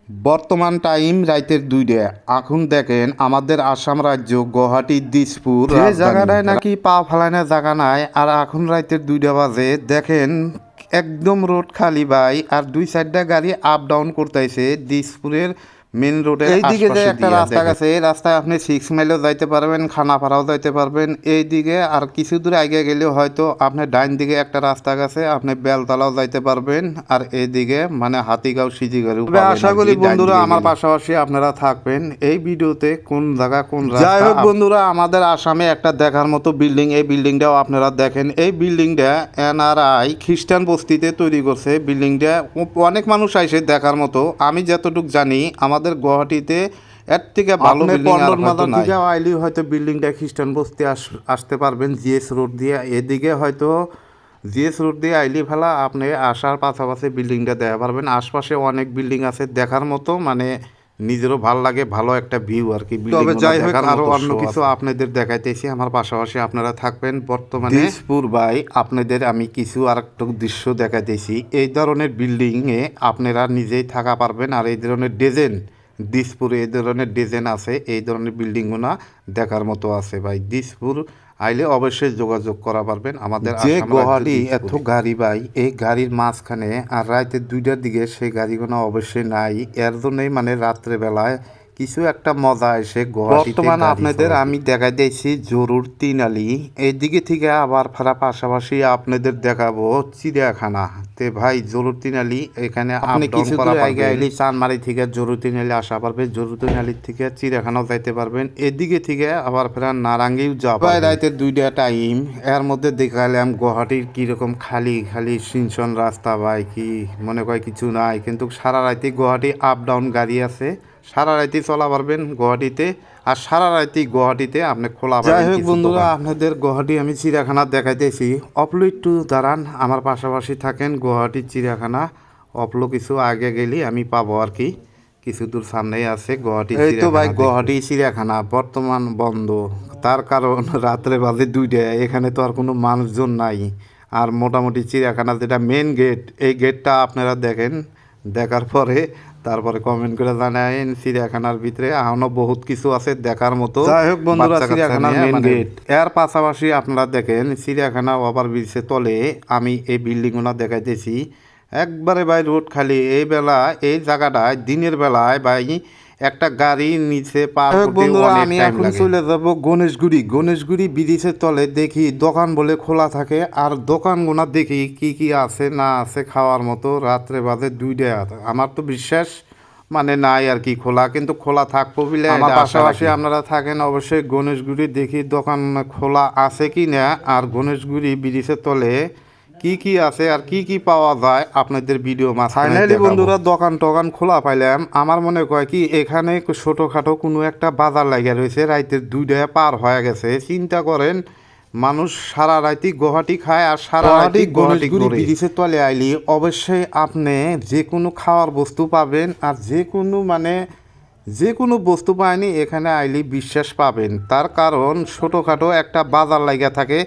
বর্তমান টাইম রাইতের 2টা। এখন দেখেন আমাদের আসাম রাজ্য গুয়াহাটি দিসপুর যে জায়গাটায় নাকি পা ফেলানো জায়গা নাই, আর এখন রাইতের 2টা বাজে। দেখেন একদম রোড খালি ভাই, আর 2-4টা গাড়ি আপ ডাউন করতেছে দিসপুরের মেন রোডের এইদিকে যে একটা রাস্তা গেছে, এই রাস্তায় আপনি 6 মাইলও যাইতে পারবেন, খানাপাড়াও যাইতে পারবেন। এইদিকে আর কিছু দূর আগে গেলেও হয়তো আপনার ডাইন দিকে একটা রাস্তা গেছে, আপনি বেলতলাও যাইতে পারবেন। আর এইদিকে মানে হাতিগাঁও সিজিগাঁও। আশা করি বন্ধুরা আমার পাশাপাশি আপনারা থাকবেন এই ভিডিওতে। কোন জায়গা কোন যাই হোক বন্ধুরা, আমাদের আসামে একটা দেখার মতো বিল্ডিং, এই বিল্ডিংটাও আপনারা দেখেন। এই বিল্ডিংটা এনআরআই খ্রিস্টান বস্তিতে তৈরি করছে। বিল্ডিংটা অনেক মানুষ আইসে দেখার মতো। আমি যতটুকু জানি আমাদের গুয়াহাটিতে এর থেকে ভালো বিল্ডিং আইলি হয়তো বিল্ডিংটা খ্রিস্টান বস্তি আসতে পারবেন জিএস রোড দিয়ে। এদিকে হয়তো জিএস রোড দিয়ে আইলি ফেলা আপনি আসার পাশাপাশি বিল্ডিংটা দেখা পারবেন। আশপাশে অনেক বিল্ডিং আছে দেখার মতো, মানে নিজেরও ভাল লাগে, ভালো একটা ভিউ আর কি। তবে যাই হোক আরো অন্য কিছু আপনাদের দেখাইতেছি, আমার পাশাপাশি আপনারা থাকবেন। বর্তমানে দিসপুর ভাই আপনাদের আমি কিছু আর একটা দৃশ্য দেখাইতেছি। এই ধরনের বিল্ডিং এ আপনারা নিজেই থাকা পারবেন। আর এই ধরনের ডিজাইন দিসপুরে এই ধরনের ডিজাইন আছে, এই ধরনের বিল্ডিংগুলো দেখার মতো আছে ভাই। দিসপুর আইলে অবশ্যই যোগাযোগ করা পারবেন। আমাদের যে গুয়াহাটি এত গাড়ি ভাই, এই গাড়ির মাঝখানে আর রাতে 2টার দিকে সেই গাড়িগুলো অবশ্যই নাই। এর জন্যই মানে রাত্রেবেলায় কিছু একটা মজা এসে বর্তমান আপনাদের আমি দেখাই দিয়েছি জরুর 3 আলি। এইদিকে থেকে আবার ফেরা পাশাপাশি আপনাদের দেখাবো চিড়িয়াখানা। তে ভাই জরুর 3 আলি এখানে আপনি কিছু দূর আগে আইলি চানমারি থেকে জরুর 3 আলি আসা পারবেন। জরুর 3 আলি থেকে চিড়িয়াখানাও যাইতে পারবেন। এদিকে থেকে আবার ফেরা নারাঙ্গিও যাওয়া ভাই। রাতের 2টা টাইম, এর মধ্যে দেখালাম গুয়াহাটির কীরকম খালি খালি সিনসন রাস্তা ভাই। কি মনে হয় কিছু নাই, কিন্তু সারা রাতে গুয়াহাটি আপ ডাউন গাড়ি আছে। সারা রাতে চলা পারবেন গুয়াহাটিতে, আর সারা রাতে গুয়াহাটিতে আপনি খোলা পাবেন। যাই হোক বন্ধুরা, আপনাদের গুয়াহাটি আমি চিড়িয়াখানা দেখাইতেছি। অপলো একটু দাঁড়ান, আমার পাশাপাশি থাকেন। গুয়াহাটির চিড়িয়াখানা অপলো কিছু আগে গেলি আমি পাবো আর কি, কিছু দূর সামনেই আছে গুয়াহাটি। এই তো ভাই গুয়াহাটি চিড়িয়াখানা বর্তমান বন্ধ, তার কারণ রাত্রে বাজে 2টা, এখানে তো আর কোনো মানুষজন নাই। আর মোটামুটি চিড়িয়াখানা যেটা মেন গেট, এই গেটটা আপনারা দেখেন, দেখার পরে তারপরে কমেন্ট করে জানাইন। চিড়িয়াখানার ভিতরে এখনো বহুত কিছু আছে দেখার মতো। যাই হোক বন্ধুরা, চিড়িয়াখানার মেন গেট এর পাশাপাশি আপনারা দেখেন চিড়িয়াখানা ওভার ব্রিজে তলে আমি এই বিল্ডিংগুলো দেখাইতেছি। একবারে ভাই রোড খালি। এই বেলা এই জায়গাটায় দিনের বেলায় ভাই একটা গাড়ির নিচে পার করতে আমি এখন চলে যাব গণেশগুড়ি। গণেশগুড়ি ব্রিজের তলে দেখি দোকান বলে খোলা থাকে, আর দোকানগুলো দেখি কি কি আছে না আছে খাওয়ার মতো। রাত্রে বাজে 2টা, আমার তো বিশ্বাস মানে নাই আর কি খোলা, কিন্তু খোলা থাকবো বলে আমার পাশাপাশি আপনারা থাকেন। অবশ্যই গণেশগুড়ি দেখি দোকান খোলা আছে কি না, আর গণেশগুড়ি ব্রিজের তলে কি কি আছে আর কি কি পাওয়া যায় আপনাদের ভিডিও ফাইনালি বন্ধুরা দোকান টোকান খোলা পাইলাম। আমার মনে হয় কি এখানে ছোটোখাটো কোনো একটা বাজার লাগিয়ে রয়েছে। রাইতের 2টা পার হয়ে গেছে। চিন্তা করেন মানুষ সারা রাতি গুয়াহাটি খায়, আর সারা রাতি গণেশগুড়ি ব্রিজের তলে আইলি অবশ্যই আপনি যে কোনো খাওয়ার বস্তু পাবেন। আর যে কোনো বস্তু পায়নি এখানে আইলি বিশ্বাস পাবেন। তার কারণ ছোটোখাটো একটা বাজার লাগিয়ে থাকে।